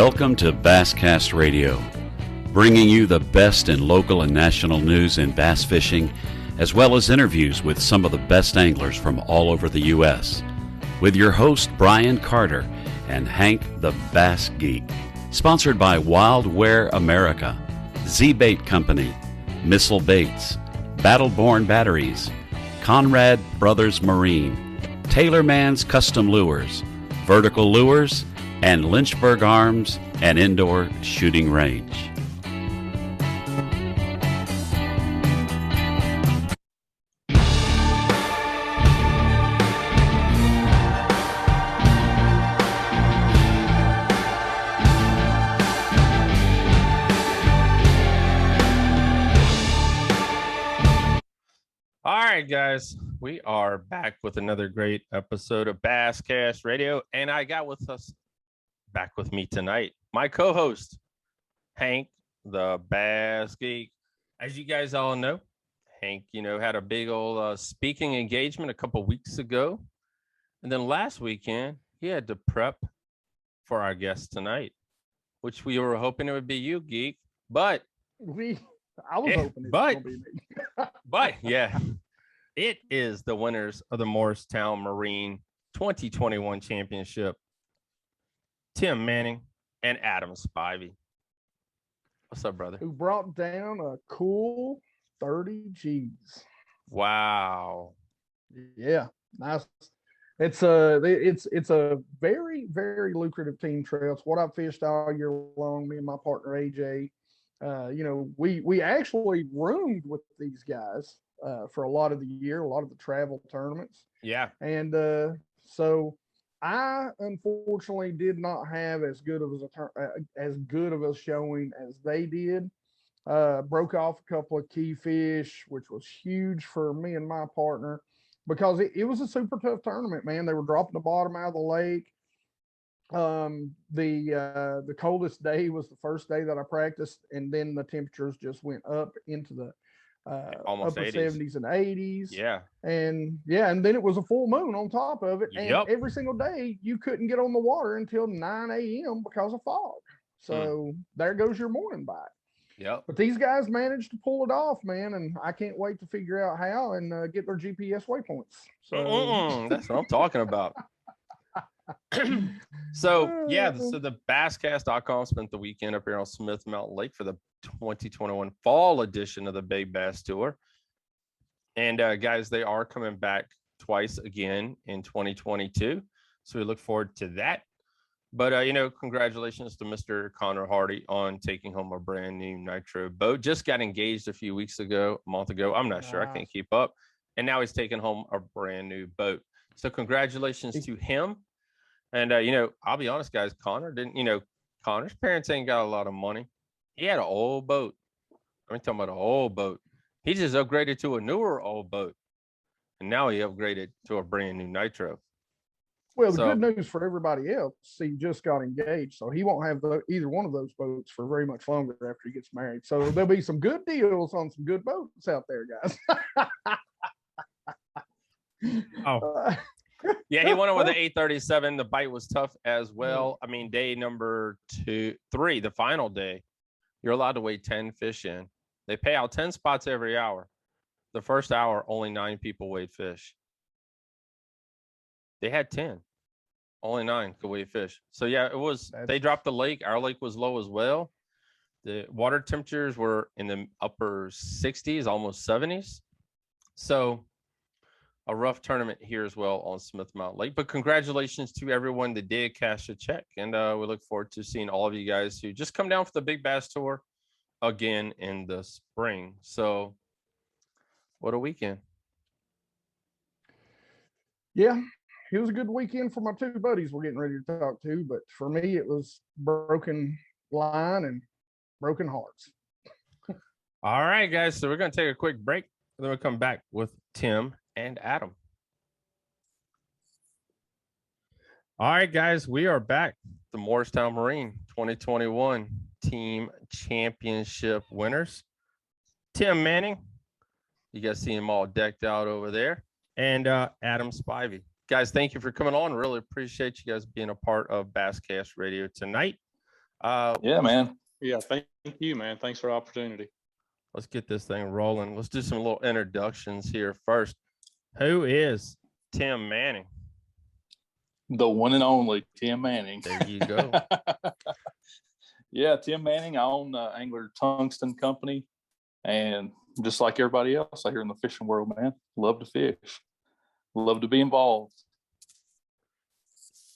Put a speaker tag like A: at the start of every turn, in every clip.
A: Welcome to Basscast Radio, bringing you the best in local and national news in bass fishing, as well as interviews with some of the best anglers from all over the U.S. With your host, Brian Carter, and Hank the Bass Geek. Sponsored by Wild Wear America, Z-Bait Company, Missile Baits, Battleborn Batteries, Conrad Brothers Marine, Taylor Man's Custom Lures, Vertical Lures, and Lynchburg Arms and Indoor Shooting Range.
B: All right, guys, we are back with another great episode of Basscast Radio, and I got back with me tonight, my co-host, Hank, the Bass Geek. As you guys all know, Hank, had a big old speaking engagement a couple weeks ago, and then last weekend he had to prep for our guest tonight, which we were hoping it would be you, Geek, but
C: I was hoping it was going to be me.
B: But yeah, it is the winners of the Morristown Marine 2021 Championship, Tim Manning and Adam Spivey. What's up, brother?
C: Who brought down a cool 30 G's.
B: Wow.
C: Yeah, nice. It's a very, very lucrative team trail. It's what I fished all year long, me and my partner AJ. We actually roomed with these guys for a lot of the year, a lot of the travel tournaments.
B: Yeah.
C: And so I unfortunately did not have as good of a showing as they did. Broke off a couple of key fish, which was huge for me and my partner because it was a super tough tournament, man. They were dropping the bottom out of the lake. The coldest day was the first day that I practiced, and then the temperatures just went up into the
B: almost
C: upper
B: 80s.
C: 70s and 80s.
B: Yeah.
C: And then it was a full moon on top of it. And
B: Yep.
C: every single day you couldn't get on the water until 9 a.m. because of fog. So there goes your morning bite.
B: Yep.
C: But these guys managed to pull it off, man, and I can't wait to figure out how and get their GPS waypoints. So
B: that's what I'm talking about. So the basscast.com spent the weekend up here on Smith Mountain Lake for the 2021 fall edition of the Big Bass Tour. And guys, they are coming back twice again in 2022. So we look forward to that. But congratulations to Mr. Connor Hardy on taking home a brand new Nitro boat. Just got engaged a month ago. I'm not sure. I can't keep up. And now he's taking home a brand new boat. So congratulations to him. And, I'll be honest, guys, Connor's parents ain't got a lot of money. He had an old boat. I'm talking about an old boat. He just upgraded to a newer old boat. And now he upgraded to a brand new Nitro.
C: Well, the good news for everybody else, he just got engaged. So he won't have either one of those boats for very much longer after he gets married. So there'll be some good deals on some good boats out there, guys.
B: Oh. Yeah, he went on with the 837. The bite was tough as well. I mean, day number 3, the final day, you're allowed to weigh 10 fish in. They pay out 10 spots every hour. The first hour, only 9 people weighed fish. They had 10. Only 9 could weigh fish. So, yeah, they dropped the lake. Our lake was low as well. The water temperatures were in the upper 60s, almost 70s. So, a rough tournament here as well on Smith Mountain Lake, but congratulations to everyone that did cash a check. And we look forward to seeing all of you guys who just come down for the Big Bass Tour again in the spring. So what a weekend.
C: Yeah, it was a good weekend for my two buddies we're getting ready to talk to, but for me, it was broken line and broken hearts.
B: All right, guys. So we're going to take a quick break, and then we'll come back with Tim and Adam. All right, guys, we are back. The Morristown Marine 2021 Team Championship winners. Tim Manning, you guys see him all decked out over there, and Adam Spivey. Guys, thank you for coming on. Really appreciate you guys being a part of Basscast Radio tonight.
D: Yeah, man. Yeah, thank you, man. Thanks for the opportunity.
B: Let's get this thing rolling. Let's do some little introductions here first. Who is Tim Manning?
D: The one and only Tim Manning.
B: There you go.
D: Yeah, Tim Manning. I own Angler Tungsten company, and just like everybody else out here in the fishing world, man, love to fish, love to be involved.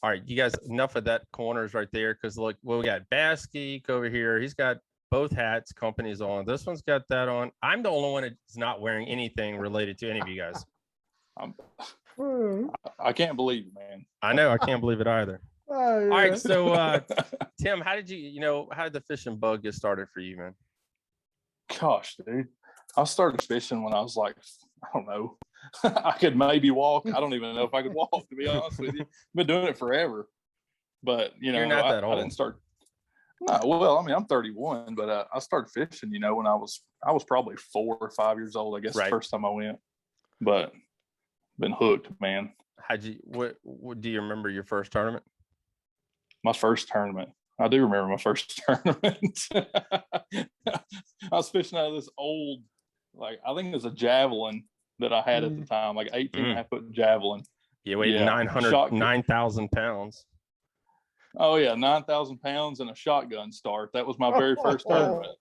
B: All right, you guys, enough of that corners right there, because look, well, we got Bass Geek over here. He's got both hats, companies on. This one's got that on. I'm the only one that's not wearing anything related to any of you guys.
D: I can't believe it, man.
B: I know, I can't believe it either.
C: Oh, yeah.
B: All right, so Tim, how did how did the fishing bug get started for you, man?
D: Gosh, dude, I started fishing when I was like, I don't know. I could maybe walk. I don't even know if I could walk, to be honest with you. I've been doing it forever. But,
B: you're not that old.
D: I didn't start. No, well, I mean, I'm 31, but I started fishing, when I was probably 4 or 5 years old, I guess,
B: right.
D: The first time I went. But been hooked, man.
B: What do you remember your first tournament?
D: My first tournament. I do remember my first tournament. I was fishing out of this old, I think it was a javelin that I had at the time, 18.5-foot javelin.
B: Yeah, weighed 9,000 pounds.
D: Oh yeah, 9,000 pounds and a shotgun start. That was my very first tournament.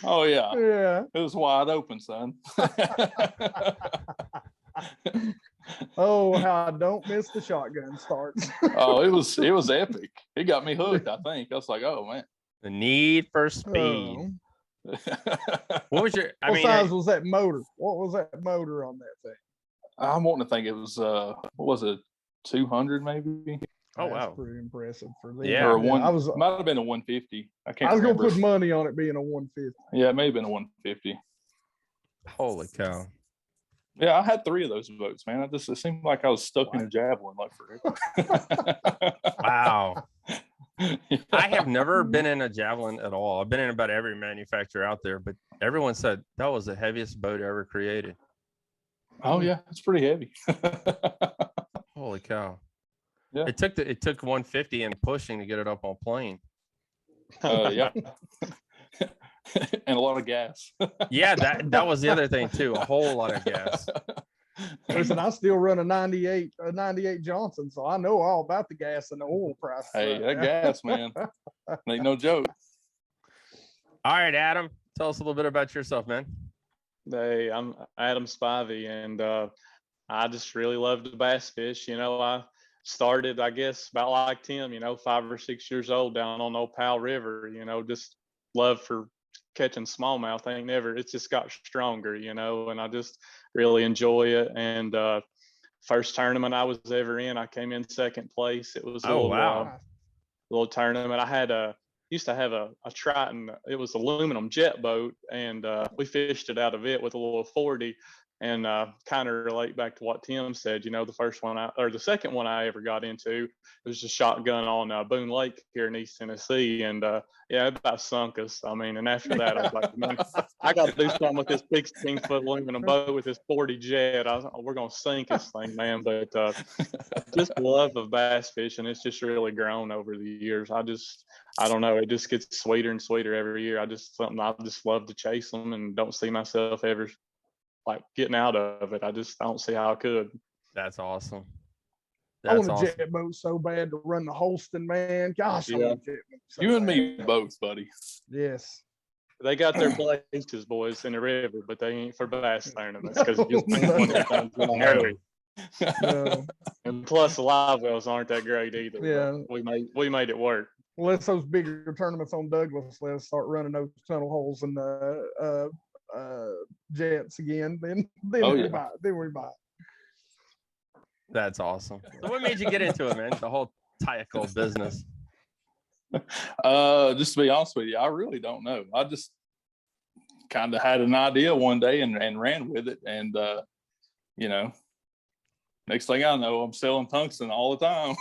D: Oh yeah,
C: yeah.
D: It was wide open, son.
C: Oh, how I don't miss the shotgun starts.
D: Oh, it was epic. It got me hooked. I think I was like, oh man,
B: the need for speed.
C: Oh.
B: What was your?
C: What size was that motor? What was that motor on that thing?
D: I'm wanting to think it was what was it, 200 maybe?
B: Oh wow,
C: that's pretty impressive for them.
B: Yeah,
D: or might have been a 150. I
C: was
D: remember.
C: Gonna put money on it being a 150.
D: Yeah, it may have been a 150.
B: Holy cow!
D: Yeah, I had 3 of those boats, man. It seemed like I was stuck in a javelin forever.
B: Wow. I have never been in a javelin at all. I've been in about every manufacturer out there, but everyone said that was the heaviest boat ever created.
D: Oh yeah, it's pretty heavy.
B: Holy cow!
D: Yeah,
B: it took 150 and pushing to get it up on plane.
D: Yeah, and a lot of gas.
B: Yeah, that was the other thing too. A whole lot of gas.
C: Listen, I still run a 98 Johnson, so I know all about the gas and the oil price.
D: Hey, that gas, man, ain't no joke.
B: All right, Adam, tell us a little bit about yourself, man.
D: Hey, I'm Adam Spivey, and I just really love to bass fish. I started, I guess, about like Tim, 5 or 6 years old down on Old Powell River, just love for catching smallmouth. It's just got stronger, and I just really enjoy it. And first tournament I was ever in, I came in second place. It was a little tournament. I used to have a Triton. It was aluminum jet boat, and we fished it out of it with a little 40. And kind of relate back to what Tim said, the second one I ever got into, it was just shotgun on Boone Lake here in East Tennessee. And it about sunk us. And after that, I was like, man, I got to do something with this 16-foot aluminum boat with this 40 jet. We're going to sink this thing, man. But just the love of bass fishing, it's just really grown over the years. I don't know. It just gets sweeter and sweeter every year. I just love to chase them and don't see myself ever getting out of it. I don't see how I could.
B: That's awesome.
C: I want a jet boat so bad to run the Holston, man. Gosh,
D: yeah.
C: I want a jet boat so
D: you and
C: bad.
D: me both, buddy.
C: Yes.
D: They got their places, boys, in the river, but they ain't for bass tournaments because no. And plus the live wells aren't that great either.
C: Yeah,
D: we made it work.
C: Let's those bigger tournaments on Douglas. Let's start running those tunnel holes and jets again. Then we buy it.
B: That's awesome. So what made you get into it, man? The whole tackle business.
D: Just to be honest with you, I really don't know. I just kind of had an idea one day and ran with it. And, next thing I know, I'm selling tungsten all the time.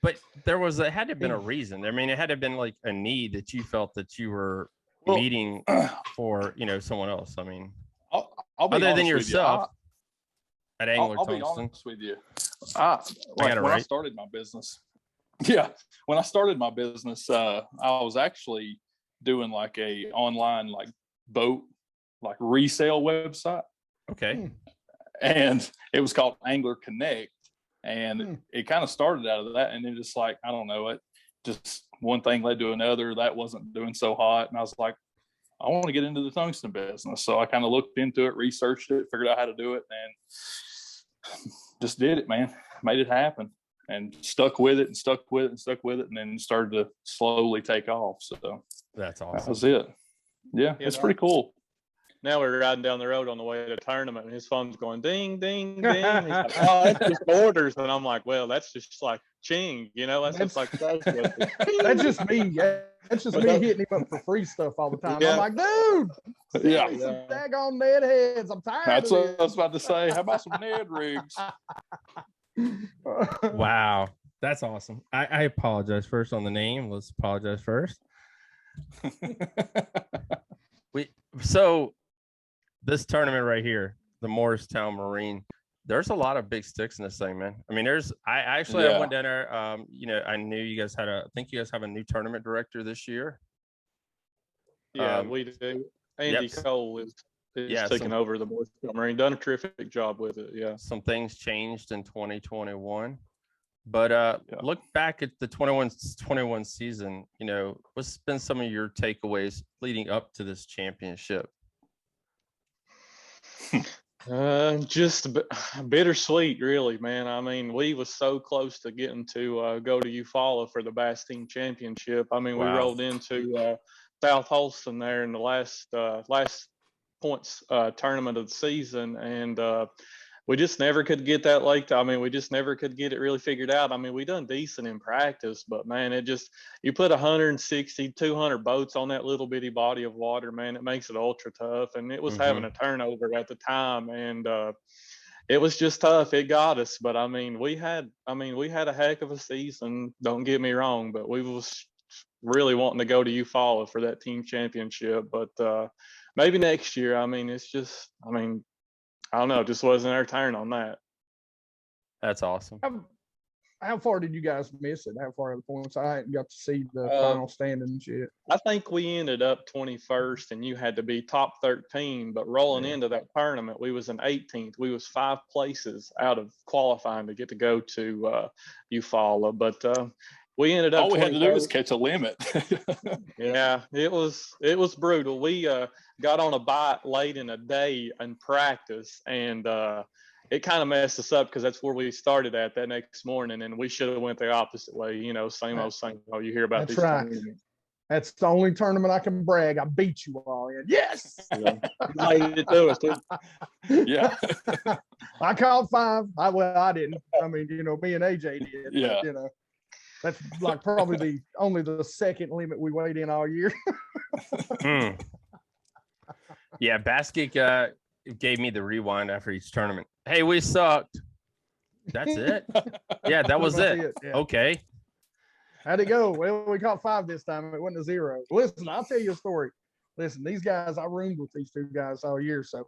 B: But it had to have been a reason. I mean, it had to have been like a need that you felt that you were meeting for, someone else. I mean,
D: I'll be
B: other than
D: honest
B: yourself at Angler
D: I'll
B: Tungsten.
D: be honest with you.
B: I
D: I started my business,
E: Yeah. When I started my business, I was actually doing like a online like boat like resale website.
B: Okay.
E: And it was called Angler Connect. And it kind of started out of that. And then just like, I don't know, it just one thing led to another. That wasn't doing so hot. And I was like, I want to get into the tungsten business. So I kind of looked into it, researched it, figured out how to do it, and just did it, man. Made it happen and stuck with it and stuck with it and stuck with it. And then started to slowly take off. So
B: that's awesome.
E: That was it. Yeah, it's pretty cool.
D: Now we're riding down the road on the way to the tournament, and his phone's going ding, ding, ding. He's like, oh, that's just orders. And I'm like, well, that's just like ching, you know, that's just like
C: that's just me. Yeah. That's just me hitting him up for free stuff all the time. I'm like, dude,
E: yeah,
C: some daggone Ned heads. I'm tired.
E: That's what I was about to say. How about some Ned rigs?
B: Wow, that's awesome. I apologize first on the name. Let's apologize first. So this tournament right here, the Morristown Marine, there's a lot of big sticks in this thing, man. I mean, I went down there. You know, I knew you guys I think you guys have a new tournament director this year.
D: Yeah, we do. Andy Cole is taking over the Morristown Marine, done a terrific job with it. Yeah.
B: Some things changed in 2021. But look back at the 21 season, you know, what's been some of your takeaways leading up to this championship?
D: Just bittersweet, really, man. I mean, we was so close to getting to go to Eufaula for the Bass Team Championship. I mean, we rolled into South Holston there in the last points tournament of the season, and we just never could get that lake. I mean, we just never could get it really figured out. I mean, we done decent in practice, but man, you put 160, 200 boats on that little bitty body of water, man, it makes it ultra tough. And it was having a turnover at the time, and it was just tough. It got us, but I mean, we had a heck of a season. Don't get me wrong, but we was really wanting to go to Eufaula for that team championship. But maybe next year. I mean, I don't know, just wasn't our turn on that.
B: That's awesome.
C: How far did you guys miss it? How far are the points? I hadn't got to see the final standings yet.
D: I think we ended up 21st, and you had to be top 13. But rolling into that tournament, we was in 18th. We was 5 places out of qualifying to get to go to Eufaula. But we ended up.
E: All we had to do was catch a limit.
D: Yeah, it was brutal. We got on a bite late in the day in practice, and it kind of messed us up because that's where we started at that next morning, and we should have went the opposite way. You know, same old. You hear about
C: that's
D: these
C: right.
D: tournaments.
C: That's the only tournament I can brag. I beat you all in. Yes.
D: Yeah. Made it to us, too.
E: Yeah.
C: I caught 5. I didn't. I mean, you know, me and AJ did.
E: Yeah.
C: But, you know. That's like probably only the second limit we weighed in all year.
B: Yeah, Bass Geek gave me the rewind after each tournament. Hey, we sucked. That's it? Yeah, that was it. Yeah. Okay.
C: How'd it go? Well, we caught 5 this time. It wasn't a 0. Listen, I'll tell you a story. Listen, these guys, I roomed with these 2 guys all year. So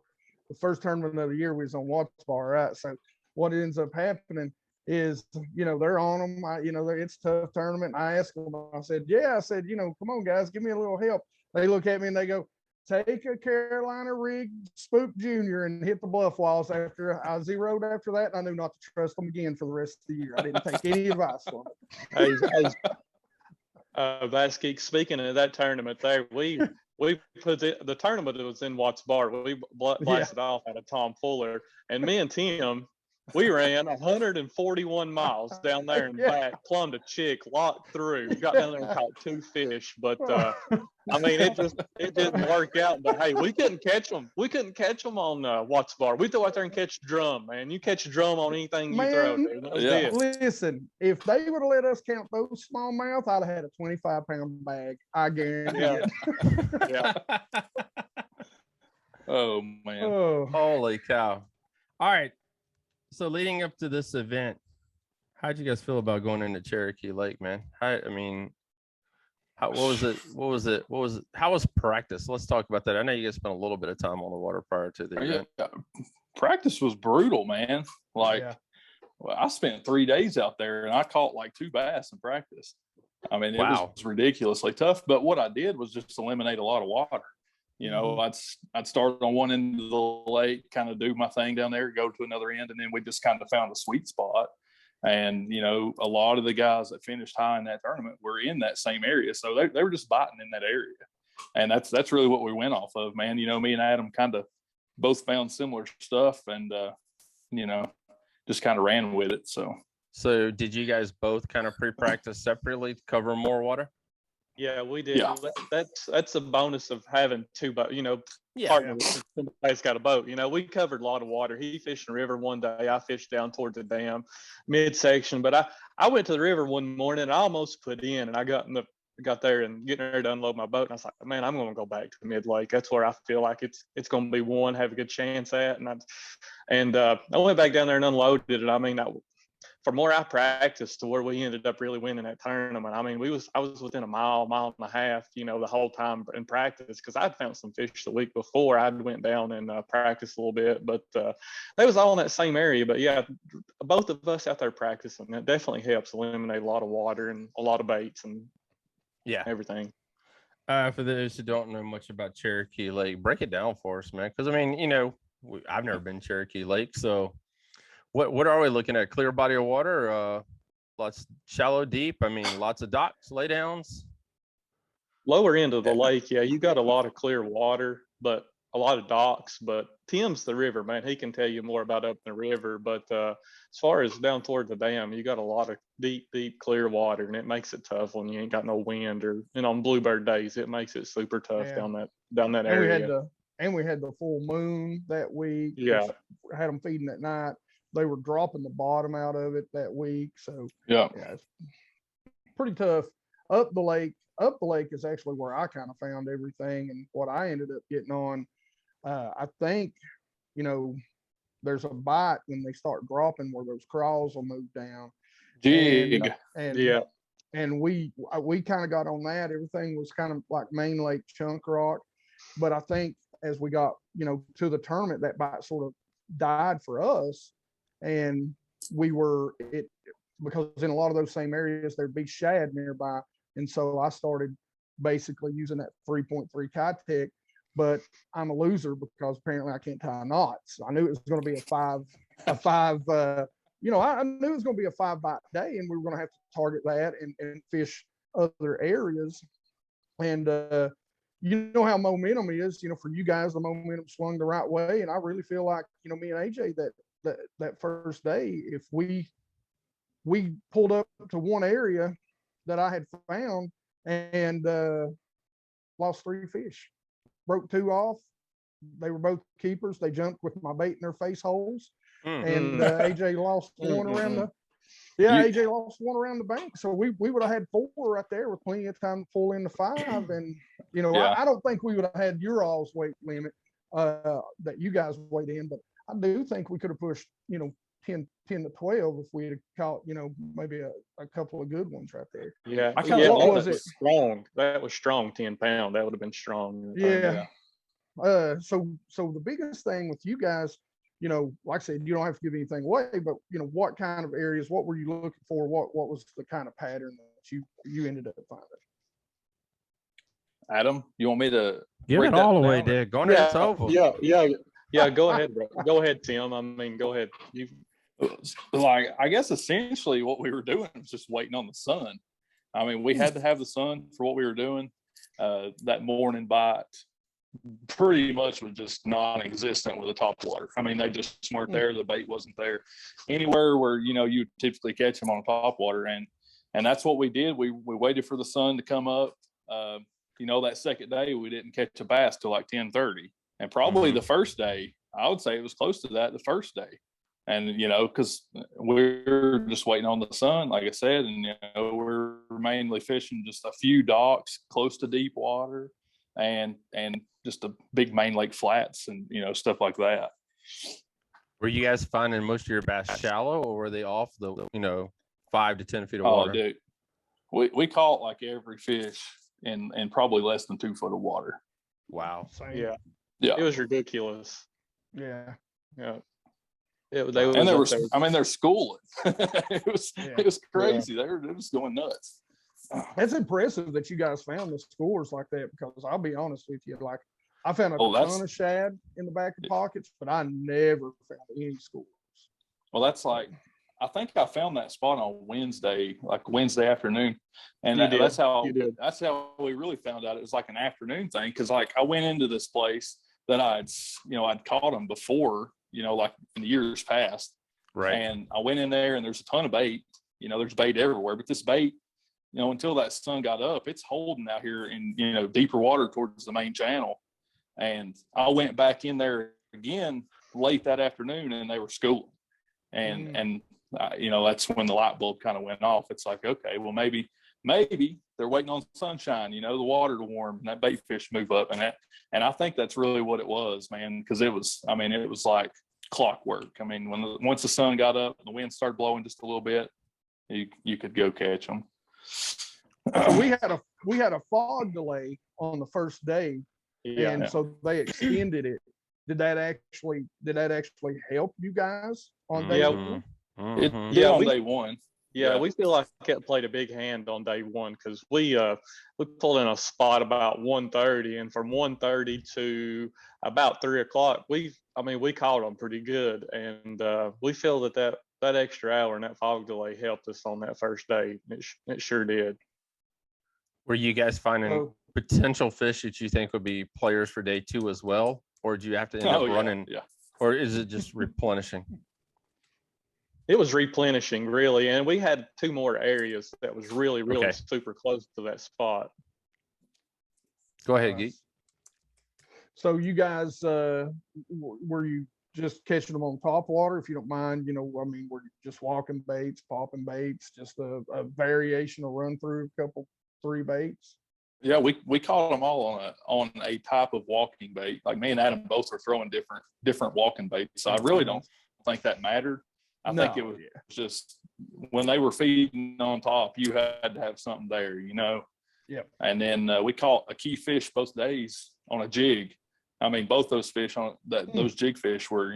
C: the first tournament of the year we was on Watts Bar, right? So what ends up happening is, you know, they're on them. It's a tough tournament. I asked them, I said, you know, come on, guys, give me a little help. They look at me and they go, take a Carolina rig Spook Junior and hit the bluff walls. After I zeroed after that, I knew not to trust them again for the rest of the year. I didn't take any advice from them.
D: Bass Geek, speaking of that tournament there, we put the tournament that was in Watts Bar. We blasted off out of Tom Fuller, and me and Tim, we ran 141 miles down there and back, plumbed a chick, locked through, got down there and caught 2 fish. But I mean, it didn't work out. But hey, we couldn't catch them. We couldn't catch them on Watts Bar. We throw out there and catch drum, man. You catch a drum on anything you throw there.
C: Listen, if they would have let us count those smallmouth, I'd have had a 25-pound bag. I guarantee it.
D: Yeah.
E: Oh man.
C: Oh.
B: Holy cow. All right. So leading up to this event, how'd you guys feel about going into Cherokee Lake, man? What was it? How was practice? Let's talk about that. I know you guys spent a little bit of time on the water prior to the event.
E: Practice was brutal, man. Well, I spent 3 days out there and I caught like 2 bass in practice. I mean, it
B: Wow.
E: was ridiculously tough. But what I did was just eliminate a lot of water. You know, I'd start on one end of the lake, kind of do my thing down there, go to another end, and then we just kind of found a sweet spot. And, you know, a lot of the guys that finished high in that tournament were in that same area. So they were just biting in that area. And that's really what we went off of, man. You know, me and Adam kind of both found similar stuff and, you know, just kind of ran with it.
B: So did you guys both kind of pre-practice separately to cover more water?
D: Yeah, we did.
E: Yeah.
D: That's a bonus of having 2 boats, you know, partners. Somebody's got a boat. You know, we covered a lot of water. He fished in the river one day. I fished down towards the dam midsection. But I went to the river one morning and I almost put in, and I got there and getting ready to unload my boat. And I was like, man, I'm going to go back to mid lake. That's where I feel like it's going to be one, have a good chance at. And I went back down there and unloaded it. I mean, from where I practiced to where we ended up really winning that tournament, I mean, I was within a mile and a half, you know, the whole time in practice, because I'd found some fish the week before. I went down and practiced a little bit, but they was all in that same area. But yeah, both of us out there practicing, that definitely helps eliminate a lot of water and a lot of baits and everything.
B: For those who don't know much about Cherokee Lake, break it down for us, man. Because I mean, you know, I've never been Cherokee Lake, so what are we looking at? Clear body of water, lots shallow, deep. I mean, lots of docks, laydowns.
D: Lower end of the lake, yeah, you got a lot of clear water, but a lot of docks. But Tim's the river, man. He can tell you more about up in the river. But as far as down toward the dam, you got a lot of deep, clear water, and it makes it tough when you ain't got no wind, or on bluebird days, it makes it super tough down that area.
C: We had the full moon that week.
D: Yeah,
C: had them feeding at night. They were dropping the bottom out of it that week. So it's pretty tough. Up the lake is actually where I kind of found everything, and what I ended up getting on. I think, you know, there's a bite when they start dropping where those crawls will move down.
E: Jig.
C: And we kind of got on that. Everything was kind of like main lake chunk rock. But I think as we got, you know, to the tournament, that bite sort of died for us. And because in a lot of those same areas, there'd be shad nearby. And so I started basically using that 3.3 Kitech, but I'm a loser because apparently I can't tie knots. I knew it was going to be a five, you know, I knew it was going to be a 5 bite day, and we were going to have to target that and fish other areas. And, you know how momentum is, you know, for you guys, the momentum swung the right way. And I really feel like, you know, me and AJ, that first day, if we pulled up to one area that I had found and lost 3 fish, broke 2 off. They were both keepers. They jumped with my bait in their face holes. And AJ lost one around AJ lost one around the bank. So we would have had 4 right there with plenty of time to pull into 5. And, you know, I don't think we would have had your all's weight limit that you guys weighed in, but I do think we could have pushed, you know, 10 to 12 if we had caught, you know, maybe a couple of good ones right there.
D: Yeah.
C: What was it?
D: Strong. That was strong, 10 pound. That would have been strong.
C: Yeah. So the biggest thing with you guys, you know, like I said, you don't have to give anything away, but, you know, what kind of areas, what were you looking for? What was the kind of pattern that you ended up finding?
E: Adam, you want me to
B: give it all away, Dick? Go ahead, it's over.
D: Yeah. Go ahead, bro. Go ahead, Tim. I mean, go ahead.
E: Like, I guess essentially what we were doing was just waiting on the sun. I mean, we had to have the sun for what we were doing. That morning bite pretty much was just non-existent with the top water. I mean, they just weren't there. The bait wasn't there anywhere where, you know, you typically catch them on top water. And that's what we did. We waited for the sun to come up. You know, that second day we didn't catch a bass till like 10:30, and probably the first day, I would say it was close to that the first day. And, you know, because we're just waiting on the sun, like I said, and, you know, we're mainly fishing just a few docks close to deep water and just a big main lake flats and, you know, stuff like that.
B: Were you guys finding most of your bass shallow, or were they off the, you know, 5 to 10 feet of water?
E: Oh, dude, we caught like every fish in probably less than 2 foot of water.
B: Wow.
C: Same.
D: Yeah. It was ridiculous.
C: Yeah.
E: And they're schooling. It was crazy. They were just going nuts.
C: That's impressive that you guys found the scores like that, because I'll be honest with you, like I found a ton of shad in the back of pockets, but I never found any scores.
E: Well, that's like, I think I found that spot on Wednesday afternoon, and that's how we really found out. It was like an afternoon thing, because like I went into this place that I'd caught them before, like in the years past,
B: right?
E: And I went in there, and there's a ton of bait. There's bait everywhere, but this bait, until that sun got up, it's holding out here in deeper water towards the main channel. And I went back in there again late that afternoon, and they were schooling, and that's when the light bulb kind of went off. It's like, okay, well, maybe they're waiting on sunshine, the water to warm, and that bait fish move up, and I think that's really what it was, man, because it was like clockwork. I mean, once the sun got up, the wind started blowing just a little bit, you could go catch them.
C: So we had a fog delay on the first day, and so they extended it. Did that actually help you guys on day one?
E: On day one.
D: Yeah, we feel like it played a big hand on day one, because we pulled in a spot about 1:30, and from 1:30 to about 3 o'clock, we caught them pretty good, and we feel that extra hour and that fog delay helped us on that first day. It sure did.
B: Were you guys finding potential fish that you think would be players for day two as well, or do you have to end up running?
E: Yeah.
B: Or is it just replenishing?
D: It was replenishing, really, and we had 2 more areas that was really super close to that spot.
B: Go ahead, Geek.
C: So you guys, were you just catching them on top water, if you don't mind? Were you just walking baits, popping baits, just a variation of run through a couple, 3 baits?
E: Yeah, we caught them all on a type of walking bait. Like me and Adam both were throwing different walking baits. So I really don't think that mattered. I think it was just when they were feeding on top, you had to have something there,
C: Yeah.
E: And then we caught a key fish both days on a jig. I mean, both those fish those jig fish were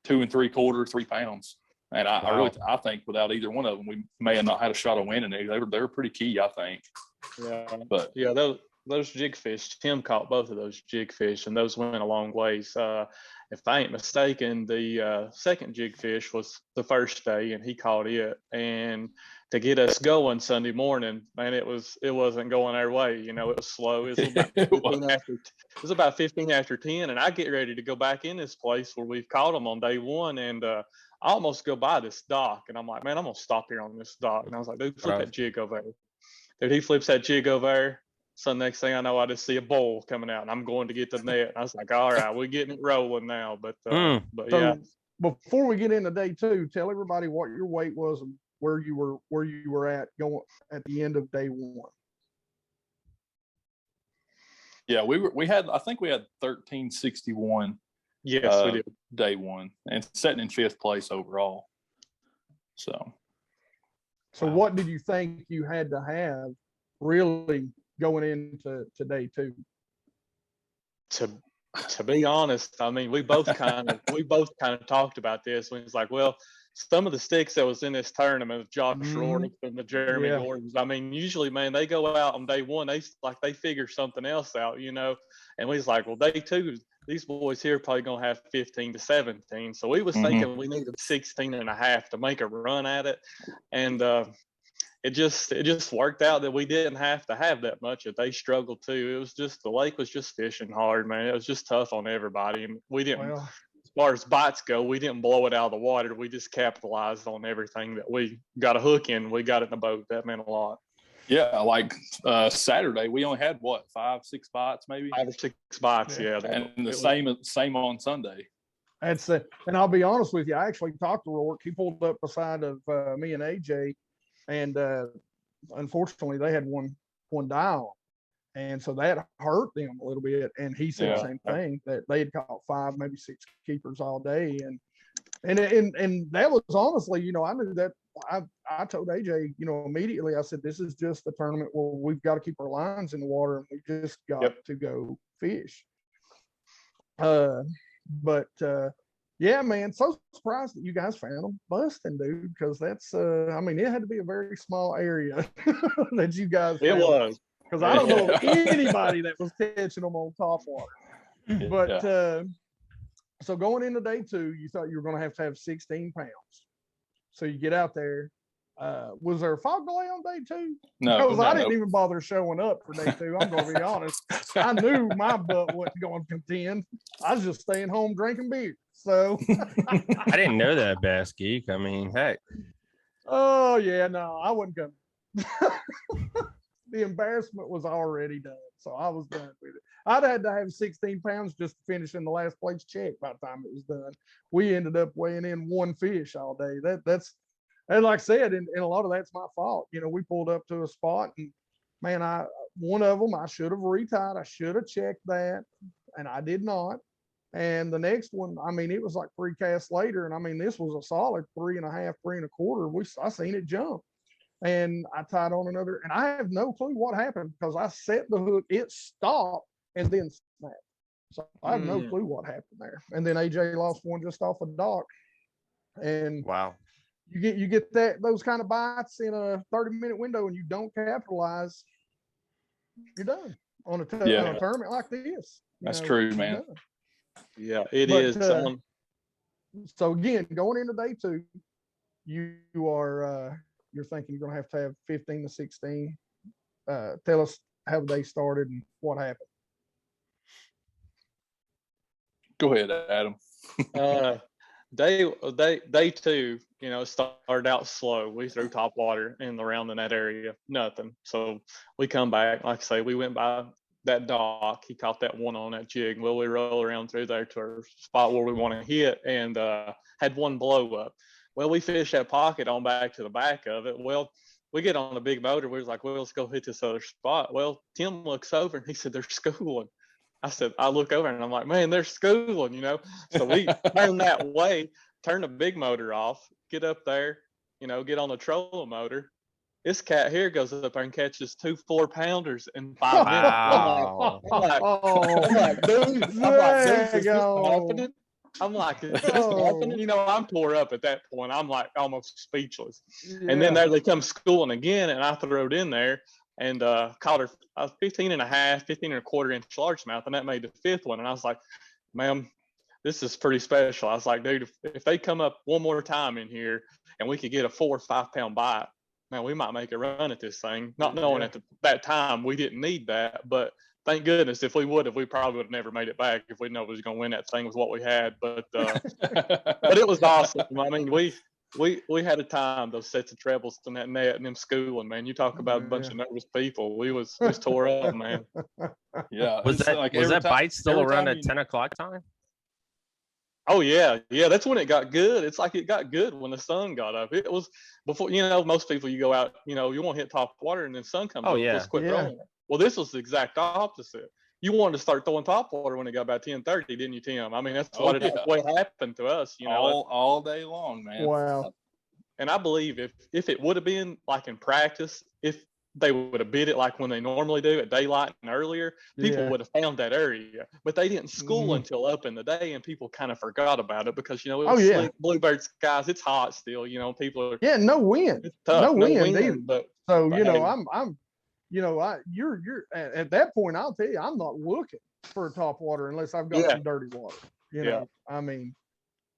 E: 2 3/4, 3 pounds. And I think without either one of them, we may have not had a shot of winning it. They were pretty key, I think.
D: Yeah, but yeah, those jig fish, Tim caught both of those jig fish, and those went a long ways. If I ain't mistaken, the second jig fish was the first day, and he caught it. And to get us going Sunday morning, man, it wasn't going our way. It was slow. It was about 15 after 10, and I get ready to go back in this place where we've caught them on day one, and I almost go by this dock, and I'm like, man, I'm gonna stop here on this dock. And I was like, dude, flip that jig over there. Dude, he flips that jig over there. So next thing I know, I just see a bull coming out, and I'm going to get the net. And I was like, all right, we're getting it rolling now. But
C: so
D: yeah.
C: Before we get into day two, tell everybody what your weight was and where you were at going at the end of day one.
E: Yeah, I think we had 1361.
D: Yes, we did.
E: Day one, and sitting in 5th place overall. So
C: what did you think you had to have really going into day two?
D: To be honest, I mean, we both kind of talked about this when it's like, well, some of the sticks that was in this tournament, Josh Rourke and the Jeremy Gordons, I mean, usually, man, they go out on day one, they figure something else out, and we was like, well, day two, these boys here probably gonna have 15 to 17. So we was thinking we needed 16 and a half to make a run at it, and it just worked out that we didn't have to have that much. If they struggled too, it was just the lake was just fishing hard, man. It was just tough on everybody, and we didn't. Well, as far as bites go, we didn't blow it out of the water. We just capitalized on everything that we got a hook in. We got it in the boat. That meant a lot.
E: Yeah, like Saturday, we only had 5, 6 bites, maybe
D: 5 or 6 bites. Yeah,
E: and the same on Sunday.
C: That's it. And I'll be honest with you, I actually talked to Rourke. He pulled up beside of me and AJ, and unfortunately, they had one die on, and so that hurt them a little bit. And he said the same thing, that they had caught 5, maybe 6 keepers all day, and that was honestly, I knew that. I told AJ, immediately, I said, this is just a tournament where we've got to keep our lines in the water, and we just got to go fish. But Yeah, man. So surprised that you guys found them busting, dude, because that's I mean, it had to be a very small area that you guys
D: It
C: found.
D: was.
C: Because I don't know of anybody that was catching them on top water. But so going into day 2, you thought you were going to have 16 pounds. So you get out there. Was there a fog delay on day 2?
E: No,
C: because I didn't even bother showing up for day 2. I'm going to be honest. I knew my butt wasn't going to contend. I was just staying home drinking beer. So
B: I didn't know that, Bass Geek. I mean, heck.
C: Oh yeah, no, I wasn't coming. The embarrassment was already done, so I was done with it. I'd had to have 16 pounds just to finish in the last place check by the time it was done. We ended up weighing in 1 fish all day. That's and like I said, and a lot of that's my fault. You know, we pulled up to a spot and man, one of them I should have retied. I should have checked that, and I did not. And the next one, I mean, it was like 3 casts later, and I mean, this was a solid 3.5, 3.25. I seen it jump. And I tied on another, and I have no clue what happened because I set the hook, it stopped, and then snapped. So I have no clue what happened there. And then AJ lost one just off a dock. And
B: wow,
C: you get those kind of bites in a 30-minute window, and you don't capitalize, you're done on a tournament like this.
E: That's true, man.
D: Yeah, it is.
C: So again, going into day 2, you are. You're thinking you're going to have 15 to 16. Tell us how the day started and what happened.
E: Go ahead, Adam.
D: Day 2, you know, started out slow. We threw top water around in that area, nothing. So we come back, like I say, we went by that dock. He caught that one on that jig. Well, we roll around through there to our spot where we want to hit, and had one blow up. Well, we fished that pocket on back to the back of it. Well, we get on a big motor. We was like, well, let's go hit this other spot. Well, Tim looks over and he said, they're schooling. I look over and I'm like, man, they're schooling, you know? So we turn that way, turn the big motor off, get up there, you know, get on the trolling motor. This cat here goes up there and catches 2 4-pounders in 5 minutes.
B: Wow.
D: I'm like, dude, is this happening? I'm like, is this happening? You know, I'm tore up at that point. I'm like almost speechless. Yeah. And then there they come schooling again, and I threw it in there and caught her a 15 and a half, 15 and a quarter inch largemouth, and that made the 5th one. And I was like, ma'am, this is pretty special. I was like, dude, if they come up one more time in here and we could get a 4 or 5 pound bite, man, we might make a run at this thing. Not knowing at that time we didn't need that, but thank goodness. If we would have, we probably would have never made it back if we know we was going to win that thing with what we had. But but it was awesome. I mean, we had a time, those sets of trebles in that net and them schooling, man. You talk about a bunch of nervous people. We was tore up, man.
E: Yeah.
B: Was that bite still around at 10 o'clock time?
D: Oh yeah. That's when it got good. It's like it got good when the sun got up. It was before, you know, most people, you go out, you know, you want to hit top water and then sun comes up. Let's quit throwing. Well, this was the exact opposite. You wanted to start throwing top water when it got about 10:30, didn't you, Tim? I mean, that's what happened to us. You know,
E: all day long, man.
C: Wow.
D: And I believe if it would have been like in practice, if they would have bid it like when they normally do at daylight and earlier, people would have found that area. But they didn't school until up in the day, and people kind of forgot about it because, you know, it was slick, bluebird skies. It's hot still. You know, people are
C: no wind.
D: It's tough.
C: No wind either.
D: But
C: you know, I'm. You know, you're at that point, I'll tell you, I'm not looking for top water unless I've got some dirty water. You know, I mean,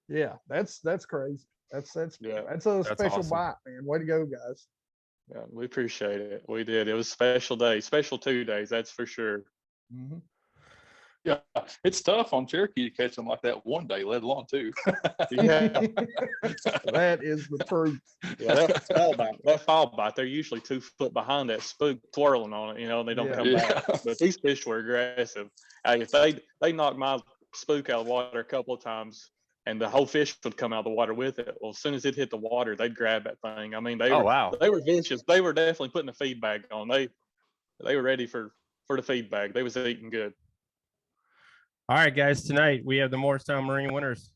C: that's crazy. That's a special bite, man. Way to go, guys.
D: Yeah, we appreciate it. We did. It was a special day, special 2 days, that's for sure.
E: Mm-hmm. Yeah, it's tough on Cherokee to catch them like that one day, let alone 2.
D: Yeah,
C: that is the truth.
D: Yeah, that fall bite, they're usually 2 foot behind that spook, twirling on it. You know, and they don't come back. But these fish were aggressive. If they knocked my spook out of the water a couple of times, and the whole fish would come out of the water with it. Well, as soon as it hit the water, they'd grab that thing. I mean, they were vicious. They were definitely putting the feed bag on. They were ready for the feed bag. They was eating good.
B: All right, guys, tonight we have the Morristown Marine winners,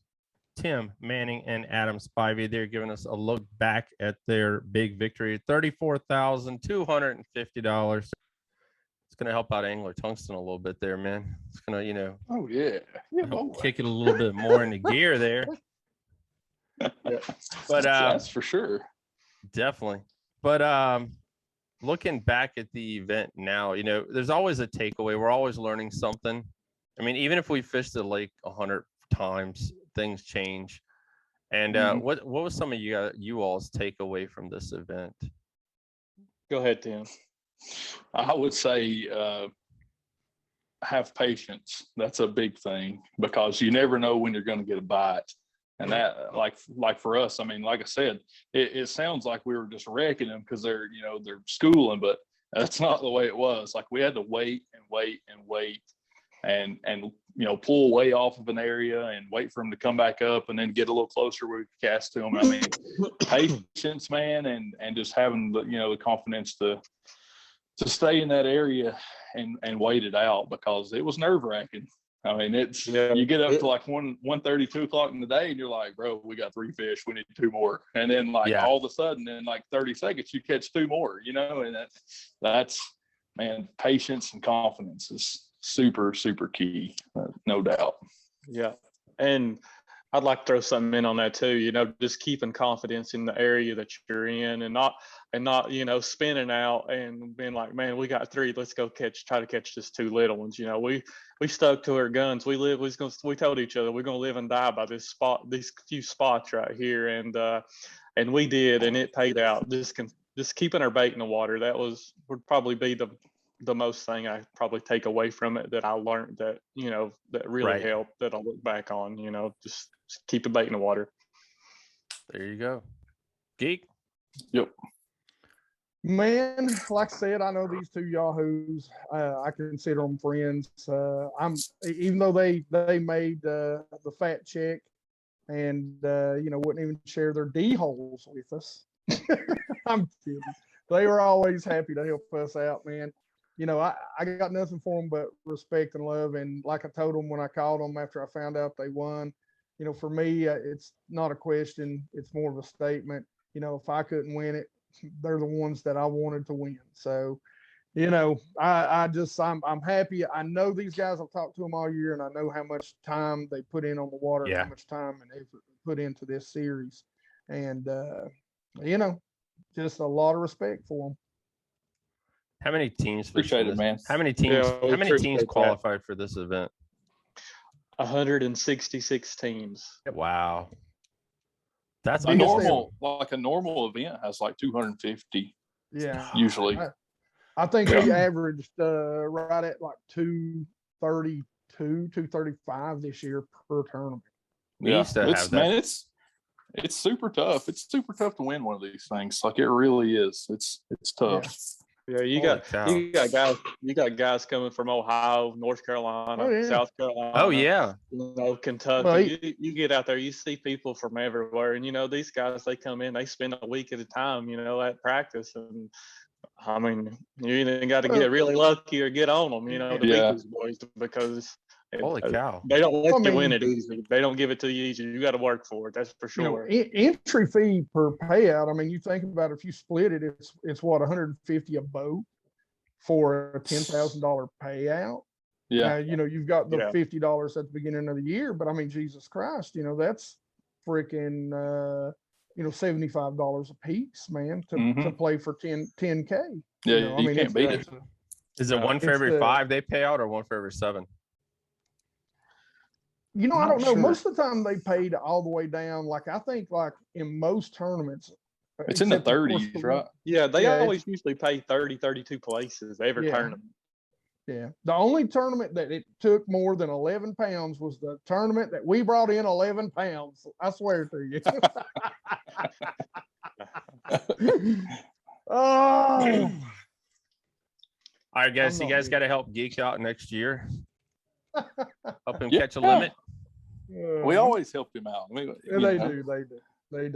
B: Tim Manning and Adam Spivey. They're giving us a look back at their big victory, $34,250. It's gonna help out Angler Tungsten a little bit there, man. It's gonna,
E: Oh yeah.
B: help kick it a little bit more into gear there.
C: Yeah.
B: But
E: that's for sure.
B: definitely. But looking back at the event now, there's always a takeaway. We're always learning something. I mean, even if we fished the lake 100 times, things change. And what was some of you all's takeaway from this event?
D: Go ahead, Tim.
E: I would say have patience. That's a big thing because you never know when you're going to get a bite. And that, like for us, I mean, like I said, it sounds like we were just wrecking them because they're schooling, but that's not the way it was. Like we had to wait and pull way off of an area and wait for them to come back up and then get a little closer where we could cast to them. I mean, patience, man, and just having the confidence to stay in that area and wait it out because it was nerve-wracking. I mean, you get up to like 1:30, 2 o'clock in the day and you're like, bro, we got 3 fish, we need 2 more. And then all of a sudden in like 30 seconds, you catch 2 more, and that's, man, patience and confidence is super, super key. No doubt.
D: Yeah. And I'd like to throw something in on that too, just keeping confidence in the area that you're in and not, spinning out and being like, man, we got 3, let's go try to catch just 2 little ones. We stuck to our guns. We told each other, we're going to live and die by these few spots right here. And we did, and it paid out. Just keeping our bait in the water. Would probably be the most thing I probably take away from it that I learned that really helped that I'll look back on, just keep the bait in the water.
B: There you go. Geek.
E: Yep.
C: Man, like I said, I know these 2 yahoos. I consider them friends. Even though they made the fat check and wouldn't even share their D holes with us. I'm kidding. They were always happy to help us out, man. I got nothing for them but respect and love. And like I told them when I called them after I found out they won, for me, it's not a question. It's more of a statement. If I couldn't win it, they're the ones that I wanted to win. So, I'm happy. I know these guys. I've talked to them all year, and I know how much time they put in on the water, and how much time and effort they put into this series. And, just a lot of respect for them.
B: How many teams?
E: Appreciate it, man.
B: How many teams? How many teams qualified for this event?
D: 166 teams.
B: Wow. That's
E: a normal event has like 250.
C: Yeah.
E: Usually.
C: I think we averaged right at like 232, 235 this year per tournament.
E: It's super tough. It's super tough to win one of these things. Like it really is. It's tough.
D: Yeah, you got guys coming from Ohio, North Carolina, South Carolina.
B: Oh yeah,
D: Kentucky. Well, you get out there, you see people from everywhere, and these guys, they come in, they spend a week at a time, at practice, and I mean, you either got to get really lucky or get on them, to beat these boys because.
B: Holy cow!
D: They don't let you win it easy. They don't give it to you easy. You got to work for it. That's for sure.
C: Entry fee per payout. I mean, you think about it, if you split it, it's what, $150 a boat for a $10,000 payout.
E: Yeah.
C: You've got the $50 at the beginning of the year, but I mean, Jesus Christ, that's freaking $75 a piece, man, to play for 10K.
E: Yeah, you can't beat it.
B: Is it one for every 5 they pay out, or one for every 7?
C: I don't know. Sure. Most of the time they paid all the way down. Like I think like in most tournaments.
E: It's in the 30s, right?
D: Yeah, they always usually pay 30, 32 places every tournament.
C: Yeah. The only tournament that it took more than 11 pounds was the tournament that we brought in 11 pounds. I swear to you. Oh.
B: All right, guys. You guys got to help Geek out next year. Help him catch a limit.
E: We always help him out.
C: They do.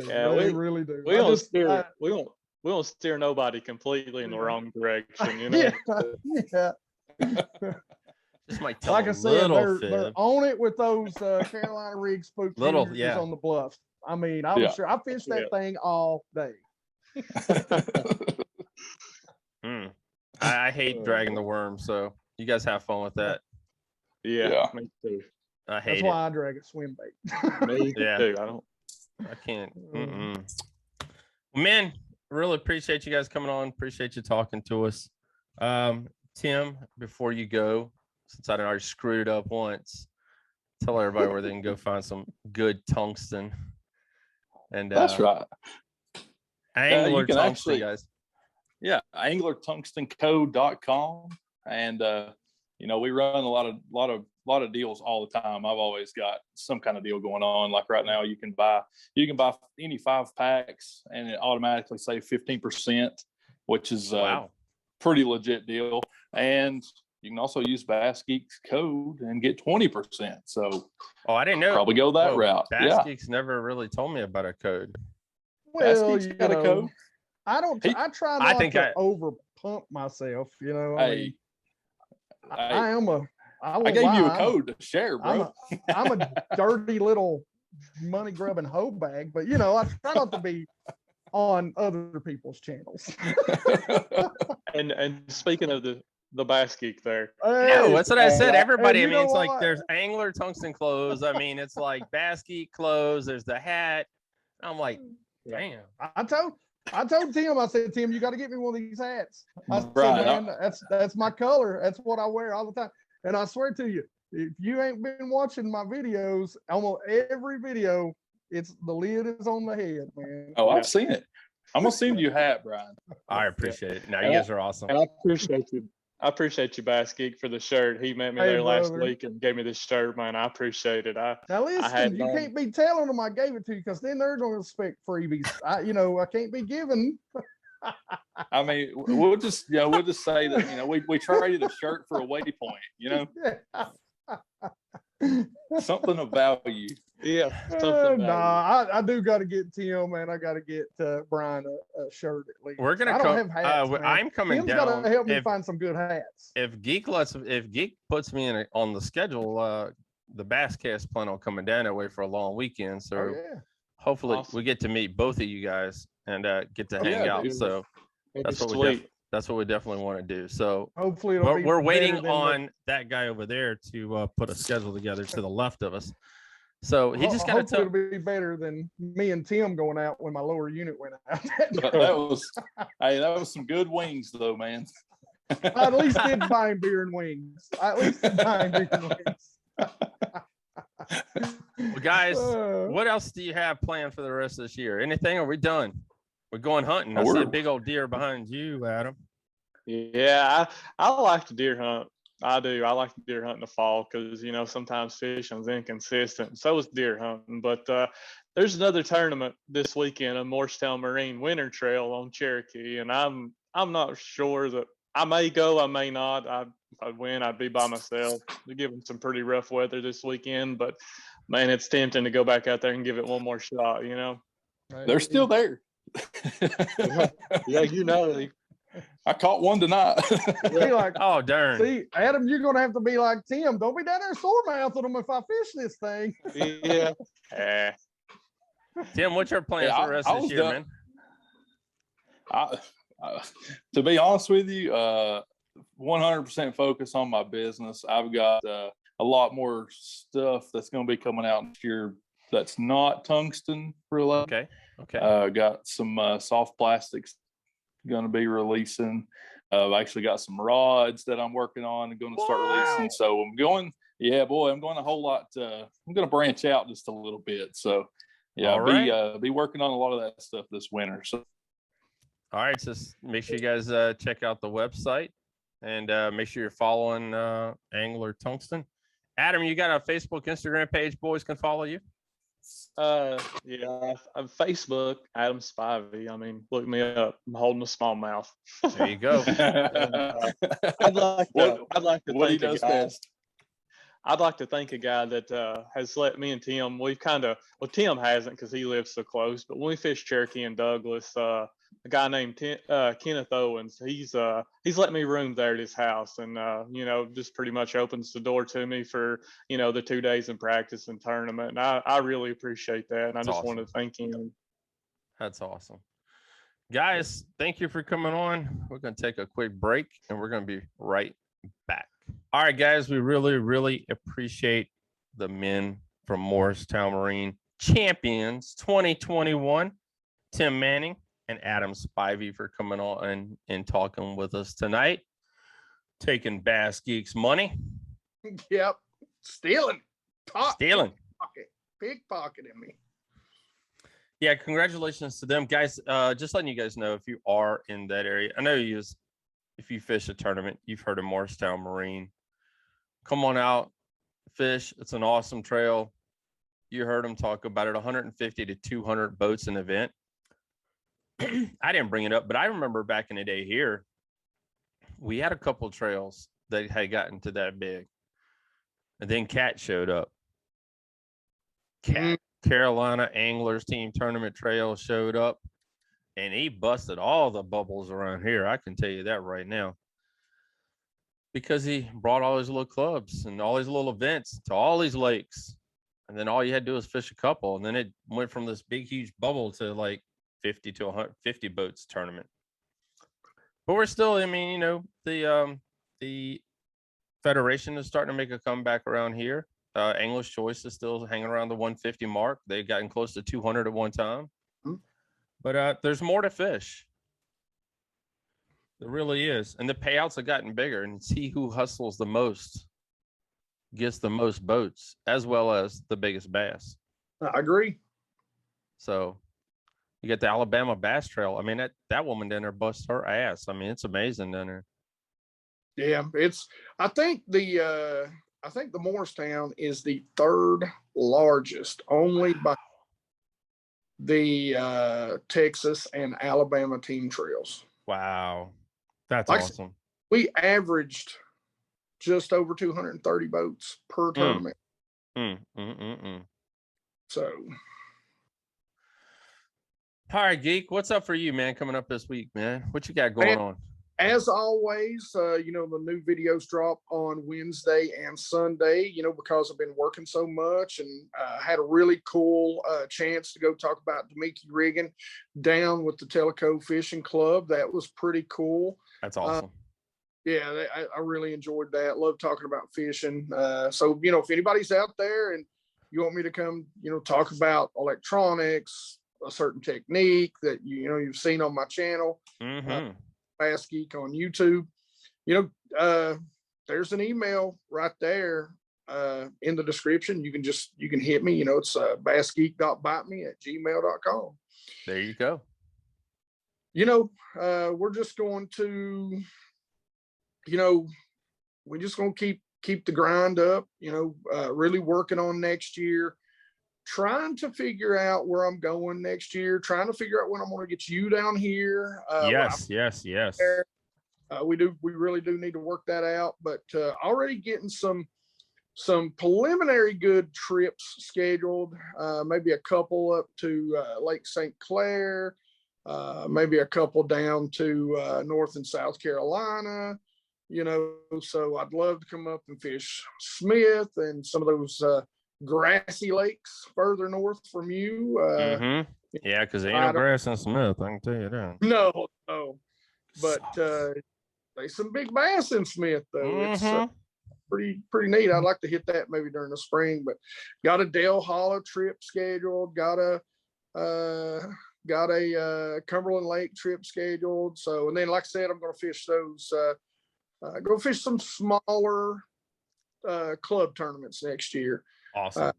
D: Yeah,
C: they really do.
D: We don't steer nobody completely in the wrong direction.
C: Yeah.
B: Just might tell
C: like I said, they're on it with those Carolina rig spook on the bluffs. I mean, I was sure I fished that thing all day.
B: I hate dragging the worm, so you guys have fun with that.
D: Yeah, me too.
B: I hate
C: That's
B: it.
C: why I drag a swim bait.
D: Me
B: Yeah.
D: too.
B: I can't. Man, really appreciate you guys coming on. Appreciate you talking to us. Tim, before you go, since I already screwed it up once, tell everybody where they can go find some good tungsten. And
E: That's right.
B: Angler
E: you can
B: Tungsten,
E: actually,
B: guys.
E: Yeah, anglertungstenco.com. And we run a lot of deals all the time. I've always got some kind of deal going on. Like right now, you can buy any 5 packs and it automatically save 15%, which is
B: Wow.
E: pretty legit deal. And you can also use Bass Geek's code and get 20%. So
B: I didn't know.
E: Probably go that route.
B: Bass Geeks never really told me about a code.
C: Well,
E: Bass Geek's got a code.
C: I try not to over pump myself. I
E: gave you a code to share, bro.
C: I'm a dirty little money grubbing hoe bag, but I try not to be on other people's channels.
D: And speaking of the Bass Geek there.
B: No, that's what I said. Everybody, it's
C: what?
B: like there's Angler Tungsten clothes. It's like Bass Geek clothes. There's the hat. I'm like, damn.
C: I told Tim, I said, Tim, you got to get me one of these hats. I said,
E: Right.
C: man, that's my color. That's what I wear all the time. And I swear to you, if you ain't been watching my videos, almost every video, it's the lid is on the head, man.
E: Oh, I've seen it. I'm gonna send you a hat, Brian.
B: I appreciate it. Now you guys are awesome.
D: And I appreciate you, Bass Geek, for the shirt. He met me there last week and gave me this shirt, man. I appreciate it.
C: Now listen, you can't be telling them I gave it to you because then they're going to expect freebies. I can't be giving.
E: I mean, we'll just say that we traded a shirt for a waypoint. Something of value.
D: Yeah.
C: I do got to get Tim, and I got to get Brian a shirt at least.
B: We're gonna
C: I don't have hats.
B: I'm coming
C: Tim's
B: down.
C: got to help me find some good hats.
B: If Geek puts me on the schedule, the Basscast plan on coming down that way for a long weekend. So hopefully we get to meet both of you guys and get to hang out. Dude. So that's what we definitely want to do. So
C: hopefully
B: we're waiting on that guy over there to put a schedule together to the left of us. So he just got to tell.
C: It'll be better than me and Tim going out when my lower unit went out.
E: that was some good wings though, man.
C: I at least did buying beer and wings.
B: Well, guys, what else do you have planned for the rest of this year? Anything? Are we done? We're going hunting. I see a big old deer behind you, Adam.
D: Yeah, I like to deer hunt. I do. I like to deer hunt in the fall because, sometimes fishing's inconsistent. So is deer hunting. But there's another tournament this weekend, a Morristown Marine Winter Trail on Cherokee. And I'm not sure that I may go, I may not. If I win, I'd be by myself. They're giving some pretty rough weather this weekend. But, man, it's tempting to go back out there and give it one more shot,
E: They're still there.
D: Yeah,
E: I caught one tonight.
B: Oh, darn.
C: See, Adam, you're going to have to be like Tim. Don't be down there sore mouthing them if I fish this thing.
D: Yeah.
B: Tim, what's your plan for the rest of this year, man?
E: To be honest with you, 100% focus on my business. I've got a lot more stuff that's going to be coming out this year that's not tungsten related.
B: Okay.
E: Got some soft plastics going to be releasing. I've actually got some rods that I'm working on and going to start releasing. So I'm going a whole lot. I'm going to branch out just a little bit. So be working on a lot of that stuff this winter. So.
B: All right. So make sure you guys check out the website and make sure you're following Angler Tungsten. Adam, you got a Facebook, Instagram page boys can follow you?
D: Yeah, on Facebook, Adam Spivey. I mean, look me up. I'm holding a small mouth.
B: There you go.
D: I'd like to
E: what he
D: thank
E: does
D: a guy.
E: best.
D: I'd like to thank a guy that has let me and Tim. We've Tim hasn't because he lives so close. But when we fished Cherokee and Douglas, a guy named Kenneth Owens, he's let me room there at his house, and just pretty much opens the door to me for the 2 days in practice and tournament. And I really appreciate that, and I just want to thank him.
B: That's awesome. Guys, thank you for coming on. We're going to take a quick break and we're going to be right back. All right, guys, we really, really appreciate the men from Morristown Marine Champions 2021, Tim Manning and Adam Spivey, for coming on and talking with us tonight. Taking Bass Geeks money.
C: Yep. Stealing.
B: Stealing.
C: Pickpocketing me.
B: Yeah, congratulations to them, guys. Just letting you guys know, if you are in that area, I know if you fish a tournament, you've heard of Morristown Marine. Come on out, fish. It's an awesome trail. You heard them talk about it, 150 to 200 boats an event. I didn't bring it up, but I remember back in the day here, we had a couple trails that had gotten to that big. And then Cat showed up. Cat. Carolina Anglers Team Tournament Trail showed up, and he busted all the bubbles around here. I can tell you that right now, because he brought all his little clubs and all his little events to all these lakes, and then all you had to do was fish a couple, and then it went from this big huge bubble to like 50 to 150 boats tournament. But we're still, I mean, you know, the Federation is starting to make a comeback around here. English Choice is still hanging around the 150 mark. They've gotten close to 200 at one time. But there's more to fish. There really is. And the payouts have gotten bigger. And it's he who hustles the most gets the most boats, as well as the biggest bass.
C: I agree.
B: So you get the Alabama Bass Trail. I mean, that woman down there busts her ass. I mean, it's amazing down there.
C: Yeah, I think the Morristown is the third largest, only by the Texas and Alabama team trails.
B: Wow. That's
C: like
B: awesome.
C: We averaged just over 230 boats per tournament. So.
B: All right, Geek, what's up for you, man, coming up this week, man? What you got going on?
C: As always, you know, the new videos drop on Wednesday and Sunday, you know, because I've been working so much, and had a really cool chance to go talk about Demeke rigging down with the Tellico Fishing Club. That was pretty cool.
B: That's awesome.
C: Yeah, I really enjoyed that. Love talking about fishing. So, you know, if anybody's out there and you want me to come, you know, talk about electronics, a certain technique that, you know, you've seen on my channel, Bass Geek on YouTube, you know, there's an email right there in the description. You can hit me, you know, it's bassgeek.biteme@gmail.com.
B: There you go.
C: You know, we're just going to, you know, we're just going to keep the grind up, you know, really working on next year, trying to figure out where I'm going next year, trying to figure out when I'm going to get you down here.
B: Yes.
C: We really do need to work that out, but already getting some preliminary good trips scheduled, maybe a couple up to Lake St. Clair, maybe a couple down to North and South Carolina, you know, so I'd love to come up and fish Smith and some of those grassy lakes further north from you.
B: Yeah, because there ain't no grass in Smith, I can tell you that.
C: No, but there's some big bass in Smith though. It's pretty neat. I'd like to hit that maybe during the spring, but got a Dale Hollow trip scheduled, got a Cumberland Lake trip scheduled. So, and then like I said, I'm going to fish those go fish some smaller club tournaments next year.
B: Awesome.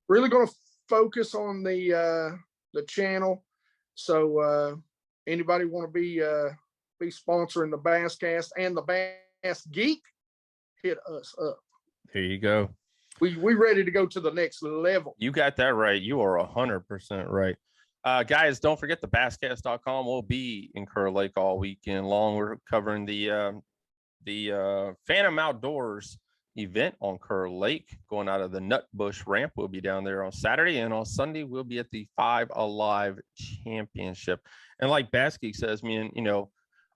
C: Really going to focus on the channel. So anybody want to be sponsoring the Basscast and the Bass Geek, hit us up.
B: There you go.
C: We ready to go to the next level.
B: You got that right. You are 100% right. Guys, don't forget the basscast.com will be in Kerr Lake all weekend long. We're covering the Phantom Outdoors event on Kerr Lake, going out of the Nutbush ramp. We'll be down there on Saturday, and on Sunday we'll be at the Five Alive Championship. And like Bass Geek says, man, you know,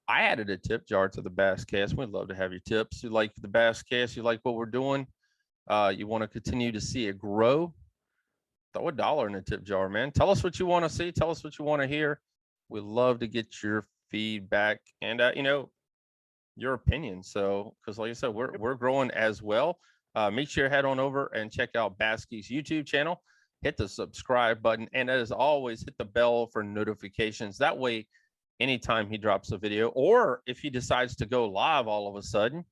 B: I added a tip jar to the Basscast. We'd love to have your tips. You like the Basscast, you like what we're doing, you want to continue to see it grow, throw $1 in the tip jar, man. Tell us what you want to see, tell us what you want to hear. We love to get your feedback and your opinion. So, because like I said, we're growing as well. Make sure you head on over and check out Baskey's YouTube channel. Hit the subscribe button, and as always, hit the bell for notifications. That way, anytime he drops a video, or if he decides to go live all of a sudden,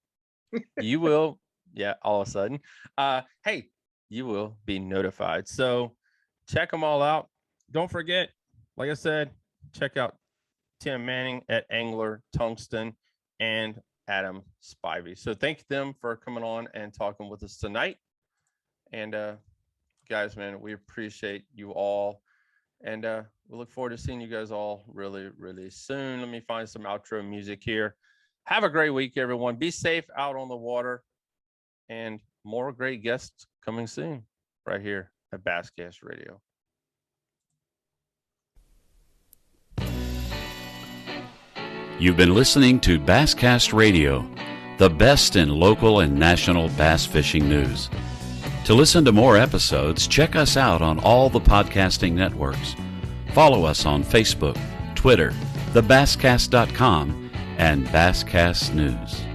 B: you will. Yeah, all of a sudden. Hey, you will be notified. So check them all out. Don't forget, like I said, check out Tim Manning at Angler Tungsten and Adam Spivey. So thank them for coming on and talking with us tonight. And guys, man, we appreciate you all. And we look forward to seeing you guys all really, really soon. Let me find some outro music here. Have a great week, everyone. Be safe out on the water. And more great guests coming soon right here at Basscast Radio.
A: You've been listening to Basscast Radio, the best in local and national bass fishing news. To listen to more episodes, check us out on all the podcasting networks. Follow us on Facebook, Twitter, thebasscast.com, and Basscast News.